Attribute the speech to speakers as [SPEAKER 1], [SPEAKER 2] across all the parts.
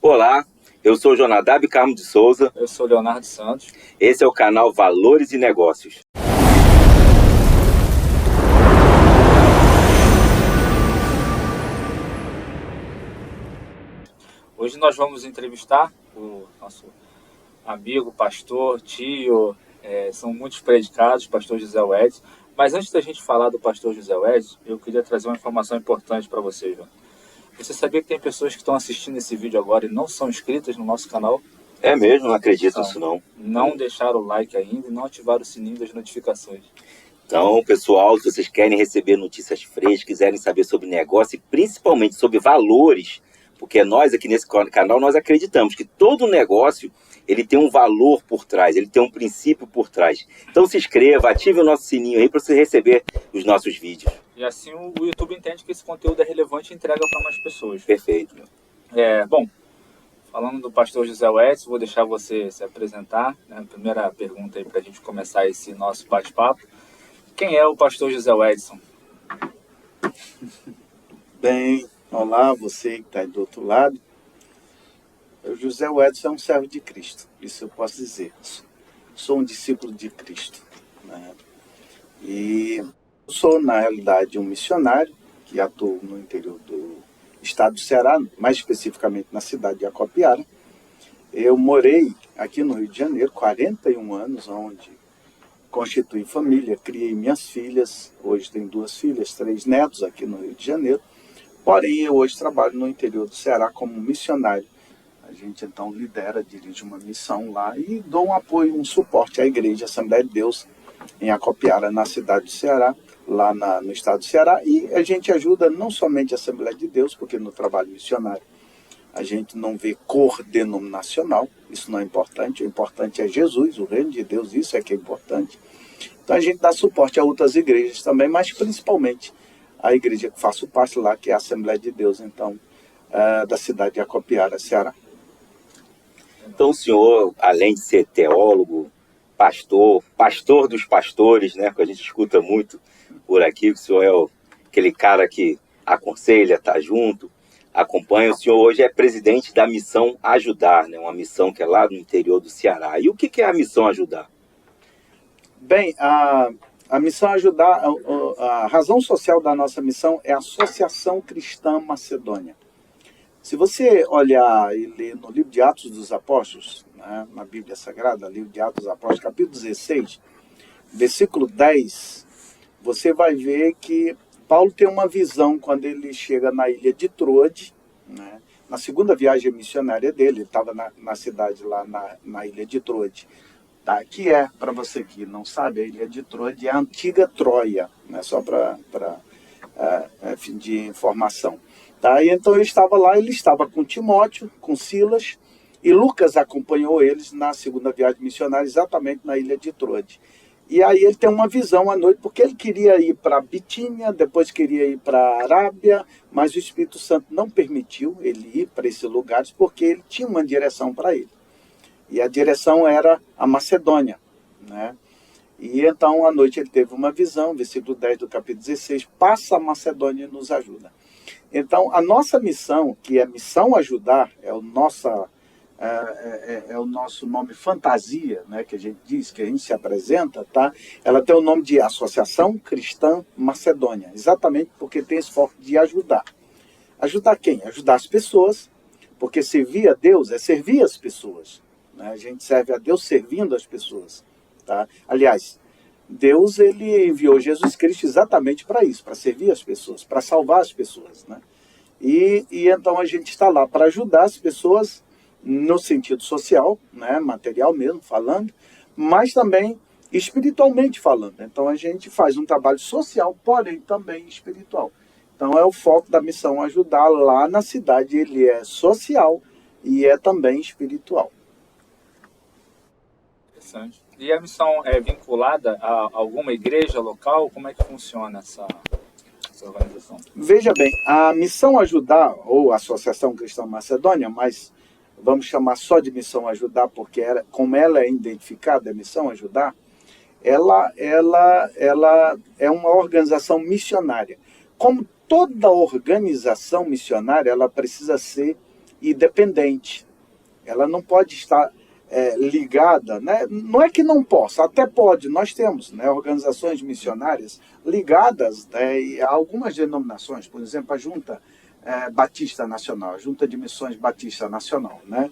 [SPEAKER 1] Olá, eu sou Jonadab Carmo de Souza.
[SPEAKER 2] Eu sou Leonardo Santos.
[SPEAKER 1] Esse é o canal Valores e Negócios.
[SPEAKER 2] Hoje nós vamos entrevistar o nosso amigo, pastor, tio, são muitos predicados, pastor José Wedson. Mas antes da gente falar do pastor José Wedson, eu queria trazer uma informação importante para você, João. Você sabia que tem pessoas que estão assistindo esse vídeo agora e não são inscritas no nosso canal?
[SPEAKER 1] É mesmo? Não acredito nisso não.
[SPEAKER 2] Não deixaram o like ainda e não ativaram o sininho das notificações.
[SPEAKER 1] Então, pessoal, se vocês querem receber notícias frescas, quiserem saber sobre negócio e principalmente sobre valores, porque nós aqui nesse canal, nós acreditamos que todo negócio, ele tem um valor por trás, ele tem um princípio por trás. Então se inscreva, ative o nosso sininho aí para você receber os nossos vídeos.
[SPEAKER 2] E assim o YouTube entende que esse conteúdo é relevante e entrega para mais pessoas.
[SPEAKER 1] Perfeito.
[SPEAKER 2] Bom, falando do pastor José Wedson, vou deixar você se apresentar. A primeira pergunta aí para a gente começar esse nosso bate-papo. Quem é o pastor José Wedson?
[SPEAKER 3] Bem, olá, você que está aí do outro lado. O José Wedson é um servo de Cristo, isso eu posso dizer. Sou um discípulo de Cristo, né? E sou, na realidade, um missionário que atuo no interior do estado do Ceará, mais especificamente na cidade de Acopiara. Eu morei aqui no Rio de Janeiro 41 anos, onde constituí família, criei minhas filhas. Hoje tenho 2 filhas, 3 netos aqui no Rio de Janeiro. Porém, eu hoje trabalho no interior do Ceará como missionário. A gente então lidera, dirige uma missão lá e dou um apoio, um suporte à Igreja Assembleia de Deus em Acopiara, na cidade do Ceará, lá no estado do Ceará. E a gente ajuda não somente a Assembleia de Deus, porque no trabalho missionário a gente não vê cor denominacional, isso não é importante, o importante é Jesus, o reino de Deus, isso é que é importante. Então a gente dá suporte a outras igrejas também, mas principalmente a igreja que faço parte lá, que é a Assembleia de Deus, então, da cidade de Acopiara, Ceará.
[SPEAKER 1] Então o senhor, além de ser teólogo, pastor dos pastores, né, que a gente escuta muito por aqui, que o senhor é aquele cara que aconselha, está junto, acompanha. O senhor hoje é presidente da Missão Ajudar, né, uma missão que é lá no interior do Ceará. E o que é a Missão Ajudar?
[SPEAKER 3] Bem, a Missão Ajudar, a razão social da nossa missão é a Associação Cristã Macedônia. Se você olhar e ler no livro de Atos dos Apóstolos, né, na Bíblia Sagrada, livro de Atos dos Apóstolos, capítulo 16, versículo 10, você vai ver que Paulo tem uma visão quando ele chega na ilha de Troade, né, na segunda viagem missionária dele. Ele estava na cidade lá na ilha de Troade, tá, que é, para você que não sabe, a ilha de Troade é a antiga Troia, né, só para fim de informação. Tá? E então ele estava lá, ele estava com Timóteo, com Silas, e Lucas acompanhou eles na segunda viagem missionária, exatamente na ilha de Troade. E aí ele tem uma visão à noite, porque ele queria ir para Bitínia, depois queria ir para a Arábia, mas o Espírito Santo não permitiu ele ir para esses lugares, porque ele tinha uma direção para ele. E a direção era a Macedônia, né? E então à noite ele teve uma visão, versículo 10 do capítulo 16, passa a Macedônia e nos ajuda. Então, a nossa missão, que é Missão Ajudar, é o nosso nome fantasia, né, que a gente diz, que a gente se apresenta, tá? Ela tem o nome de Associação Cristã Macedônia, exatamente porque tem esse foco de ajudar. Ajudar quem? Ajudar as pessoas, porque servir a Deus é servir as pessoas, né? A gente serve a Deus servindo as pessoas, tá? Aliás, Deus, ele enviou Jesus Cristo exatamente para isso, para servir as pessoas, para salvar as pessoas, né? E então a gente está lá para ajudar as pessoas no sentido social, né, material mesmo falando, mas também espiritualmente falando. Então a gente faz um trabalho social, porém também espiritual. Então é o foco da Missão Ajudar lá na cidade, ele é social e é também espiritual.
[SPEAKER 2] Interessante. E a missão é vinculada a alguma igreja local? Como é que funciona essa organização?
[SPEAKER 3] Veja bem, a Missão Ajudar, ou Associação Cristã Macedônia, mas vamos chamar só de Missão Ajudar, porque como ela é identificada, a Missão Ajudar, ela é uma organização missionária. Como toda organização missionária, ela precisa ser independente. Ela não pode estar ligada, né? Não é que não possa, até pode, nós temos, né, organizações missionárias ligadas, né, a algumas denominações, por exemplo, a Junta Batista Nacional, a Junta de Missões Batista Nacional, né?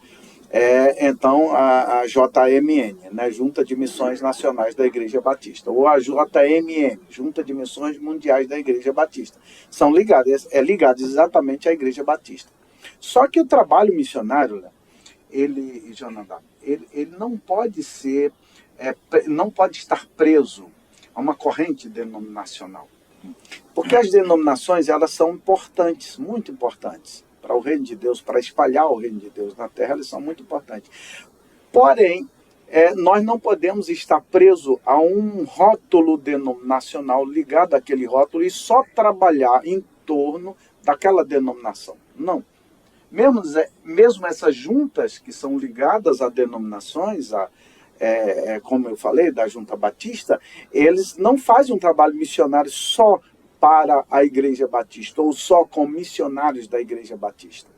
[SPEAKER 3] Então, a JMN, né, Junta de Missões Nacionais da Igreja Batista, ou a JMM, Junta de Missões Mundiais da Igreja Batista, são ligadas, ligadas exatamente à Igreja Batista. Só que o trabalho missionário, né, ele não pode ser, não pode estar preso a uma corrente denominacional. Porque as denominações, elas são importantes, muito importantes, para o reino de Deus, para espalhar o reino de Deus na terra, elas são muito importantes. Porém, nós não podemos estar presos a um rótulo denominacional, ligado àquele rótulo, e só trabalhar em torno daquela denominação. Não. Mesmo essas juntas que são ligadas a denominações, como eu falei, da Junta Batista, eles não fazem um trabalho missionário só para a Igreja Batista, ou só com missionários da Igreja Batista.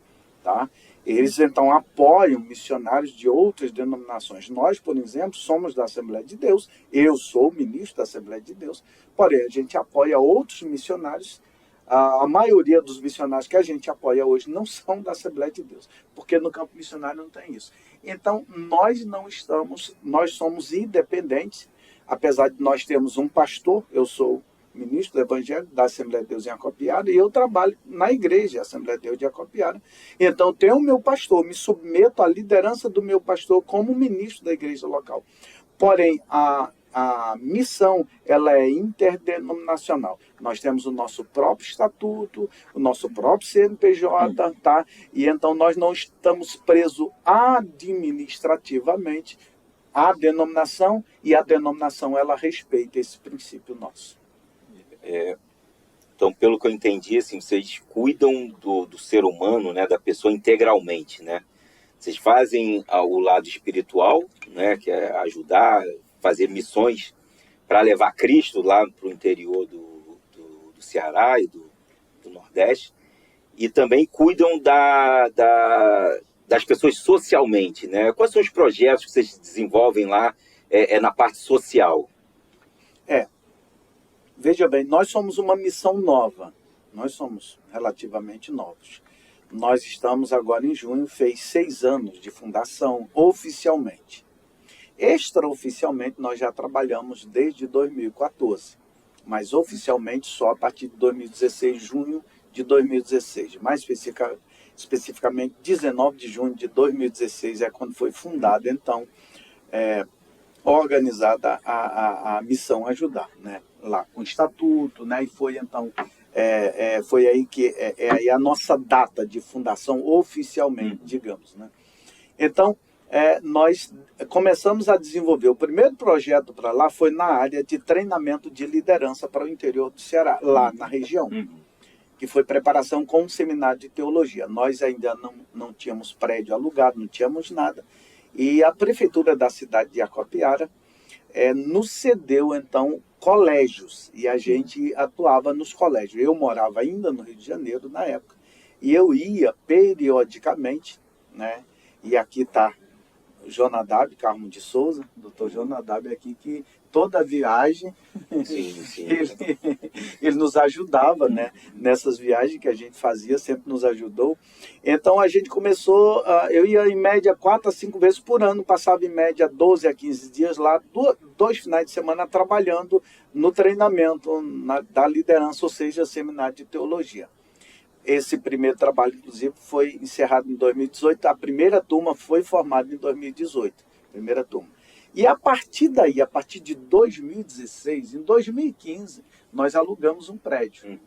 [SPEAKER 3] Tá? Eles, então, apoiam missionários de outras denominações. Nós, por exemplo, somos da Assembleia de Deus, eu sou ministro da Assembleia de Deus, porém, a gente apoia outros missionários. A maioria dos missionários que a gente apoia hoje não são da Assembleia de Deus, porque no campo missionário não tem isso. Então, nós somos independentes, apesar de nós termos um pastor, eu sou ministro do Evangelho da Assembleia de Deus em Acopiara, e eu trabalho na igreja, Assembleia de Deus de Acopiara. Então, tenho o meu pastor, me submeto à liderança do meu pastor como ministro da igreja local. Porém, a missão, ela é interdenominacional. Nós temos o nosso próprio estatuto, o nosso próprio CNPJ, tá? E então nós não estamos presos administrativamente à denominação, e a denominação, ela respeita esse princípio nosso.
[SPEAKER 1] Então, pelo que eu entendi, assim, vocês cuidam do ser humano, né, da pessoa integralmente, né? Vocês fazem o lado espiritual, né, que é ajudar, fazer missões para levar Cristo lá para o interior do Ceará e do Nordeste, e também cuidam das pessoas socialmente, né? Quais são os projetos que vocês desenvolvem lá na parte social?
[SPEAKER 3] Veja bem, nós somos uma missão nova, nós somos relativamente novos. Nós estamos agora em junho, fez 6 anos de fundação, oficialmente. Extraoficialmente, nós já trabalhamos desde 2014, mas oficialmente só a partir de 2016, junho de 2016. Mais especificamente, 19 de junho de 2016 é quando foi fundada, então, organizada a Missão Ajudar, né? Lá com o estatuto, né? E foi então, foi aí que aí a nossa data de fundação oficialmente, digamos, né? Então, nós começamos a desenvolver. O primeiro projeto para lá foi na área de treinamento de liderança para o interior do Ceará, lá na região, que foi preparação com um seminário de teologia. Nós ainda não tínhamos prédio alugado, não tínhamos nada, e a prefeitura da cidade de Acopiara nos cedeu, então, colégios, e a gente atuava nos colégios. Eu morava ainda no Rio de Janeiro, na época, e eu ia periodicamente, né? E aqui está o Jonadab Carmo de Souza, doutor Jonadab aqui, que toda viagem
[SPEAKER 1] Sim.
[SPEAKER 3] ele nos ajudava, né? Nessas viagens que a gente fazia, sempre nos ajudou. Então a gente começou, eu ia em média 4 a 5 vezes por ano, passava em média 12 a 15 dias lá, 2 finais de semana trabalhando no treinamento da liderança, ou seja, seminário de teologia. Esse primeiro trabalho, inclusive, foi encerrado em 2018. A primeira turma foi formada em 2018. Primeira turma. E a partir daí, a partir de 2016, em 2015, nós alugamos um prédio.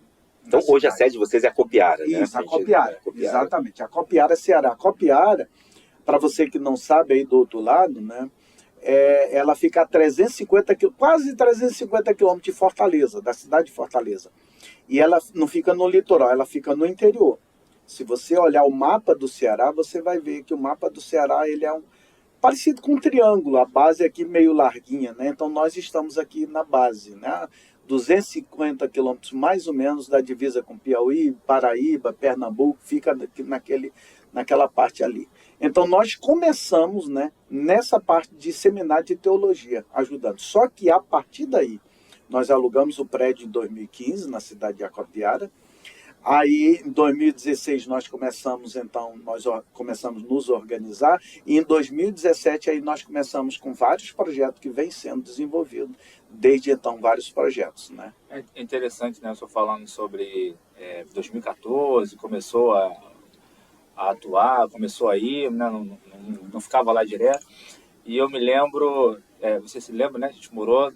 [SPEAKER 1] Então, hoje a sede de vocês é Acopiara, né?
[SPEAKER 3] Isso, Acopiara. Exatamente. Acopiara, Ceará. Acopiara, para você que não sabe aí do outro lado, né? ela fica a 350 quase 350 quilômetros de Fortaleza, da cidade de Fortaleza. E ela não fica no litoral, ela fica no interior. Se você olhar o mapa do Ceará, você vai ver que o mapa do Ceará ele é parecido com um triângulo, a base é aqui meio larguinha, né? Então nós estamos aqui na base, né? 250 quilômetros mais ou menos da divisa com Piauí, Paraíba, Pernambuco, fica naquela parte ali. Então nós começamos, né, nessa parte de seminário de teologia, ajudando. Só que a partir daí, nós alugamos o prédio em 2015, na cidade de Acopiara. Aí, em 2016, nós começamos a nos organizar. E em 2017, aí nós começamos com vários projetos que vêm sendo desenvolvidos. Desde então, vários projetos, né?
[SPEAKER 2] É interessante, né? Eu estou falando sobre 2014, começou a atuar, começou a ir, né? Não ficava lá direto. E eu me lembro, você se lembra, né? A gente morou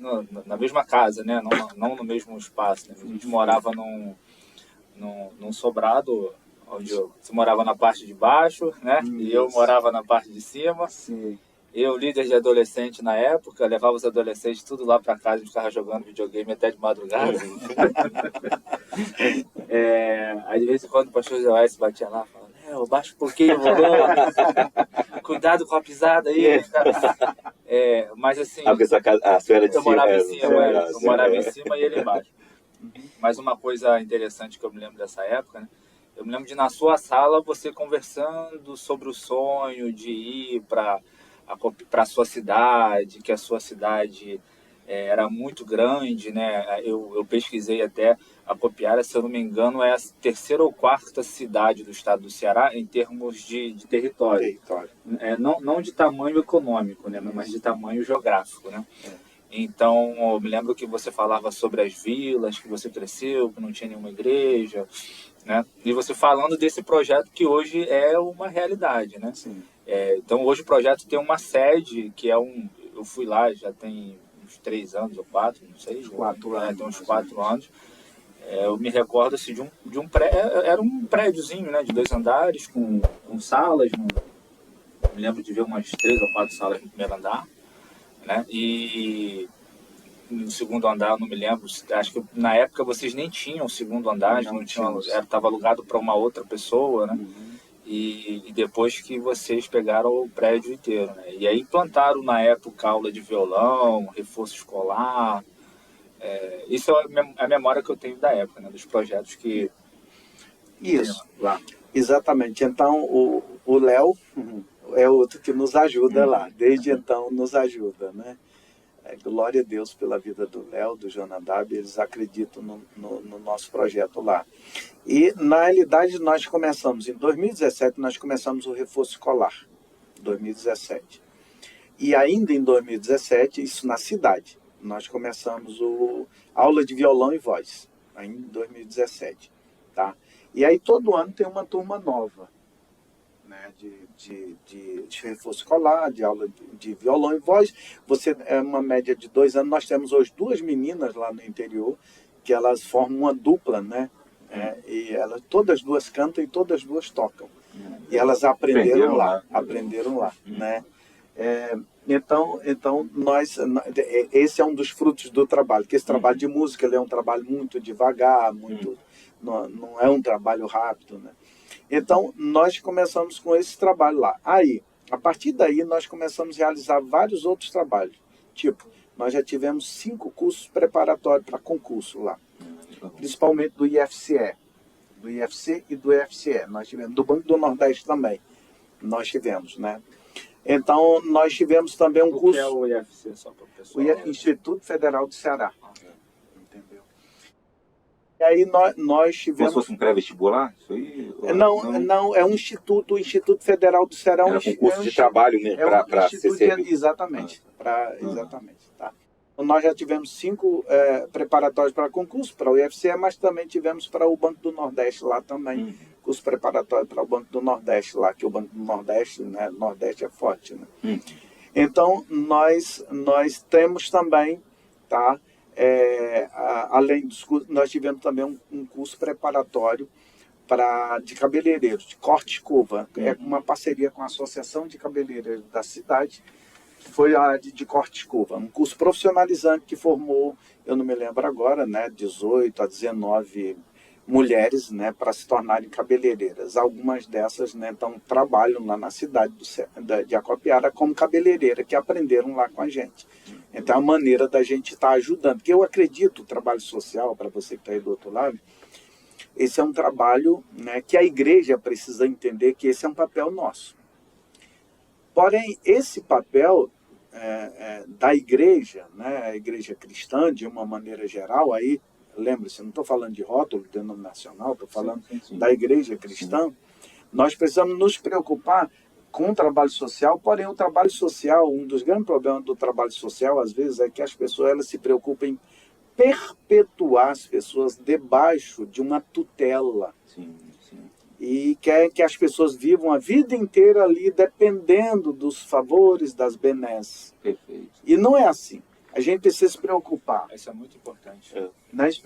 [SPEAKER 2] na mesma casa, né? Não no mesmo espaço, né? A gente morava num sobrado, onde você morava na parte de baixo, né? E eu morava na parte de cima.
[SPEAKER 3] Sim. Eu,
[SPEAKER 2] líder de adolescente na época, levava os adolescentes tudo lá para casa e ficava jogando videogame até de madrugada. Aí de vez em quando o pastor Zé Wes batia lá, falando, baixa um pouquinho, cuidado com a pisada aí. Mas assim,
[SPEAKER 1] a sua era de
[SPEAKER 2] eu morava em cima,
[SPEAKER 1] eu
[SPEAKER 2] morava em cima e ele embaixo. Mas uma coisa interessante que eu me lembro dessa época, né? Eu me lembro de na sua sala você conversando sobre o sonho de ir para a sua cidade, que a sua cidade era muito grande, né? Eu pesquisei até a Acopiara, se eu não me engano, é a terceira ou quarta cidade do estado do Ceará em termos de território. Não de tamanho econômico, né? Mas de tamanho geográfico, né? Então, eu me lembro que você falava sobre as vilas, que você cresceu, que não tinha nenhuma igreja, né? E você falando desse projeto que hoje é uma realidade, né?
[SPEAKER 3] Sim.
[SPEAKER 2] Então, hoje o projeto tem uma sede, que eu fui lá, já tem uns 3 anos ou 4, não sei.
[SPEAKER 3] 4 anos.
[SPEAKER 2] Tem uns 4 anos. Eu me recordo assim, de um prédio, era um prédiozinho, né? De 2 andares, com salas. Me lembro de ver umas 3 ou 4 salas no primeiro andar. Né? E no segundo andar, eu não me lembro, acho que na época vocês nem tinham o segundo andar, estava alugado para uma outra pessoa, né? E depois que vocês pegaram o prédio inteiro, né? E aí implantaram na época aula de violão, reforço escolar. Isso é a memória que eu tenho da época, né? Dos projetos que...
[SPEAKER 3] Isso,
[SPEAKER 2] lá.
[SPEAKER 3] Exatamente. Então o Léo é outro que nos ajuda lá, desde então nos ajuda, né? Glória a Deus pela vida do Léo, do Jonadab, eles acreditam no nosso projeto lá. E na realidade nós começamos, em 2017 nós começamos o reforço escolar, 2017. E ainda em 2017, isso na cidade, nós começamos a aula de violão e voz, ainda em 2017, tá? E aí todo ano tem uma turma nova, né, de reforço escolar, de aula de violão e voz. Você é uma média de 2 anos. Nós temos hoje 2 meninas lá no interior, que elas formam uma dupla, né? E elas, todas duas cantam e todas duas tocam. E elas aprenderam lá, né? Então esse é um dos frutos do trabalho, que esse trabalho de música ele é um trabalho muito devagar, não é um trabalho rápido, né? Então, nós começamos com esse trabalho lá. Aí, a partir daí, nós começamos a realizar vários outros trabalhos. Tipo, nós já tivemos 5 cursos preparatórios para concurso lá. Principalmente do IFCE. Do IFC e do IFCE. Nós tivemos, do Banco do Nordeste também. Nós tivemos, né? Então, nós tivemos também um curso...
[SPEAKER 2] O que é o IFC, só para o pessoal?
[SPEAKER 3] O Instituto Federal do Ceará. Entendeu? E aí nós tivemos...
[SPEAKER 1] Como se fosse um pré-vestibular? Isso aí?
[SPEAKER 3] Não, é um instituto, o Instituto Federal do Ceará.
[SPEAKER 1] Era um curso de trabalho mesmo, para ser servido.
[SPEAKER 3] Exatamente, exatamente. Tá. Então, nós já tivemos 5 preparatórios para concurso, para o IFCE, mas também tivemos para o Banco do Nordeste lá também. Curso preparatório para o Banco do Nordeste lá, que o Banco do Nordeste, né, Nordeste é forte, né? Então, nós temos também, tá? Além dos cursos, nós tivemos também um curso preparatório de cabeleireiros, de corte e escova. É uma parceria com a Associação de Cabeleireiros da cidade, foi a área de corte e escova, um curso profissionalizante que formou, eu não me lembro agora, né, 18 a 19 mulheres, né, para se tornarem cabeleireiras. Algumas dessas, né, então, trabalham lá na cidade de Acopiara como cabeleireira, que aprenderam lá com a gente. Então, é a maneira da gente estar ajudando. Porque eu acredito, o trabalho social, para você que está aí do outro lado, esse é um trabalho, né, que a igreja precisa entender que esse é um papel nosso. Porém, esse papel da igreja, né, a igreja cristã, de uma maneira geral, aí, lembre-se, não estou falando de rótulo denominacional, estou falando
[SPEAKER 2] sim.
[SPEAKER 3] da igreja cristã, nós precisamos nos preocupar com o trabalho social, porém o trabalho social, um dos grandes problemas do trabalho social, às vezes, é que as pessoas elas se preocupam em perpetuar as pessoas debaixo de uma tutela.
[SPEAKER 1] Sim, sim.
[SPEAKER 3] E quer que as pessoas vivam a vida inteira ali dependendo dos favores, das benesses.
[SPEAKER 1] Perfeito.
[SPEAKER 3] E não é assim. A gente precisa se preocupar.
[SPEAKER 2] Isso é muito importante.
[SPEAKER 3] A gente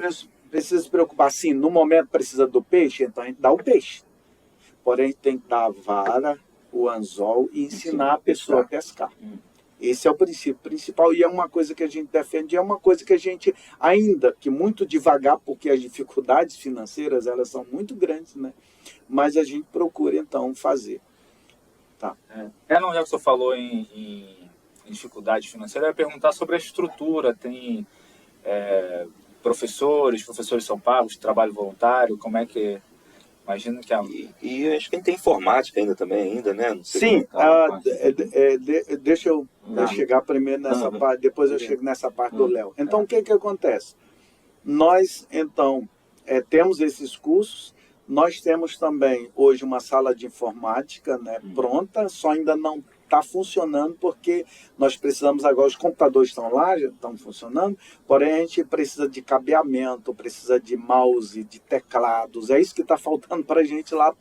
[SPEAKER 3] precisa se preocupar, assim, no momento precisa do peixe, então a gente dá o peixe. Porém, tem que dar a vara, o anzol e ensinar a pessoa a pescar. Esse é o princípio principal e é uma coisa que a gente defende, é uma coisa que a gente, ainda que muito devagar, porque as dificuldades financeiras elas são muito grandes, né? Mas a gente procura, então, fazer. Tá.
[SPEAKER 2] Não, já que o senhor falou em dificuldade financeira, eu ia perguntar sobre a estrutura. Tem professores são pagos, trabalho voluntário, como é que... Imagino que
[SPEAKER 1] E acho que tem informática ainda também, né? Não sei
[SPEAKER 3] sim, deixa eu
[SPEAKER 1] Não.
[SPEAKER 3] chegar primeiro nessa parte, depois eu chego nessa parte do Léo. Então, o que acontece? Nós, então, temos esses cursos, nós temos também hoje uma sala de informática, né, pronta, só ainda não está funcionando porque nós precisamos agora, os computadores estão lá, já estão funcionando, porém a gente precisa de cabeamento, precisa de mouse, de teclados, é isso que está faltando para a gente lá.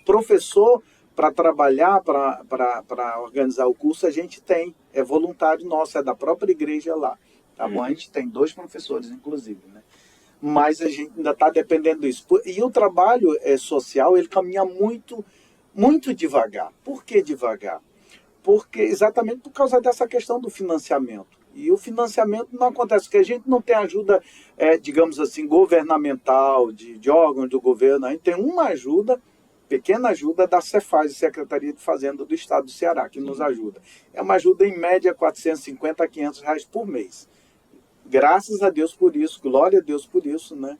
[SPEAKER 3] Professor para trabalhar, para organizar o curso, a gente tem, é voluntário nosso, é da própria igreja lá, tá bom? A gente tem 2 professores, inclusive, né? Mas a gente ainda está dependendo disso. E o trabalho social, ele caminha muito, muito devagar. Por que devagar? Porque exatamente por causa dessa questão do financiamento. E o financiamento não acontece, porque a gente não tem ajuda, digamos assim, governamental, de órgãos do governo. A gente tem uma ajuda, pequena ajuda da Cefaz, Secretaria de Fazenda do Estado do Ceará, que nos ajuda. É uma ajuda em média R$ 450 a R$ 500 reais por mês. Graças a Deus por isso, glória a Deus por isso, né?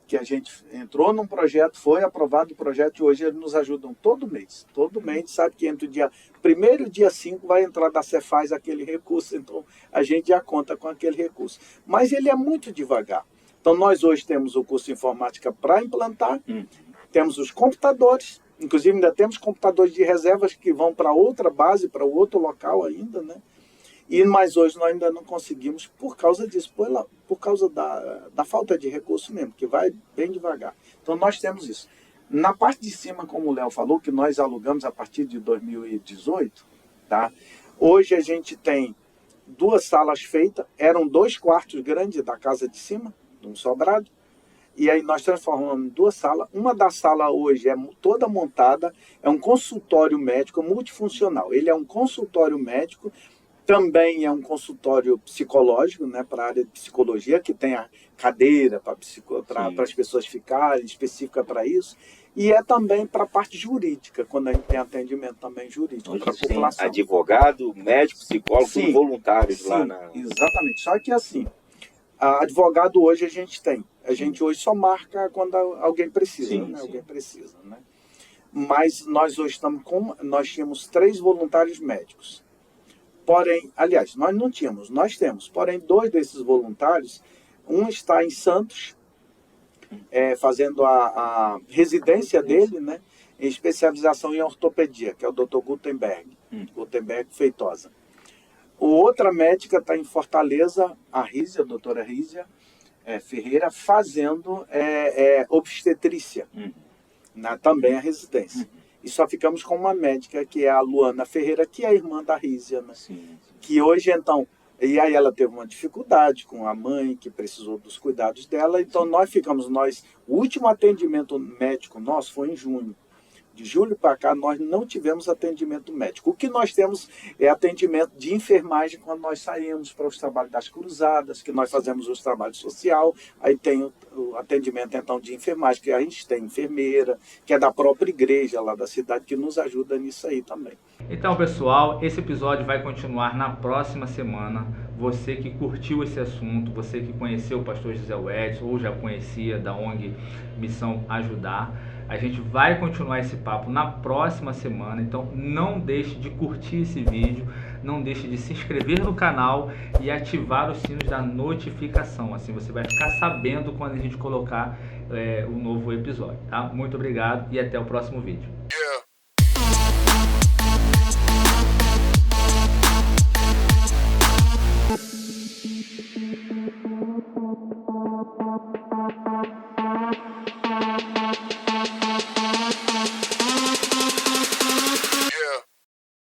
[SPEAKER 3] Que a gente entrou num projeto, foi aprovado o projeto e hoje eles nos ajudam todo mês. Todo mês, sabe que entre o dia 1º e o dia 5 vai entrar da Cefaz aquele recurso, então a gente já conta com aquele recurso. Mas ele é muito devagar. Então nós hoje temos o curso de informática para implantar, temos os computadores, inclusive ainda temos computadores de reservas que vão para outra base, para outro local ainda, né? Mas hoje nós ainda não conseguimos por causa disso, por causa da falta de recurso mesmo, que vai bem devagar. Então nós temos isso. Na parte de cima, como o Léo falou, que nós alugamos a partir de 2018, tá? Hoje a gente tem 2 salas feitas, eram 2 quartos grandes da casa de cima, de um sobrado, e aí nós transformamos em 2 salas. Uma da sala hoje é toda montada, é um consultório médico multifuncional. Ele é um consultório médico, também é um consultório psicológico, né, para a área de psicologia, que tem a cadeira para as pessoas ficarem, específica para isso. E é também para a parte jurídica, quando a gente tem atendimento também jurídico para a população.
[SPEAKER 1] Advogado, médico, psicólogo,
[SPEAKER 3] sim,
[SPEAKER 1] voluntários
[SPEAKER 3] sim,
[SPEAKER 1] lá na...
[SPEAKER 3] Exatamente. Só que assim, advogado hoje a gente tem. A gente hoje só marca quando alguém precisa, né? Alguém precisa, né? Mas nós hoje nós tínhamos 3 voluntários médicos. Porém, aliás, nós não tínhamos, nós temos. Porém, 2 desses voluntários, um está em Santos, fazendo a residência dele, né, em especialização em ortopedia, que é o Dr. Gutenberg Feitosa. Outra médica está em Fortaleza, a Rízia, a doutora Rízia Ferreira, fazendo obstetrícia, também a residência. E só ficamos com uma médica, que é a Luana Ferreira, que é a irmã da Rízia, né? Que hoje, então... E aí ela teve uma dificuldade com a mãe, que precisou dos cuidados dela. Então nós ficamos... O último atendimento médico nosso foi em junho De julho para cá, nós não tivemos atendimento médico. O que nós temos é atendimento de enfermagem quando nós saímos para os trabalhos das cruzadas, que nós fazemos os trabalhos social. Aí tem o atendimento, então, de enfermagem, que a gente tem enfermeira, que é da própria igreja lá da cidade, que nos ajuda nisso aí também.
[SPEAKER 2] Então, pessoal, esse episódio vai continuar na próxima semana. Você que curtiu esse assunto, você que conheceu o pastor José Wedson ou já conhecia da ONG Missão Ajudar, a gente vai continuar esse papo na próxima semana. Então não deixe de curtir esse vídeo, não deixe de se inscrever no canal e ativar os sinos da notificação. Assim você vai ficar sabendo quando a gente colocar um novo episódio, tá? Muito obrigado e até o próximo vídeo.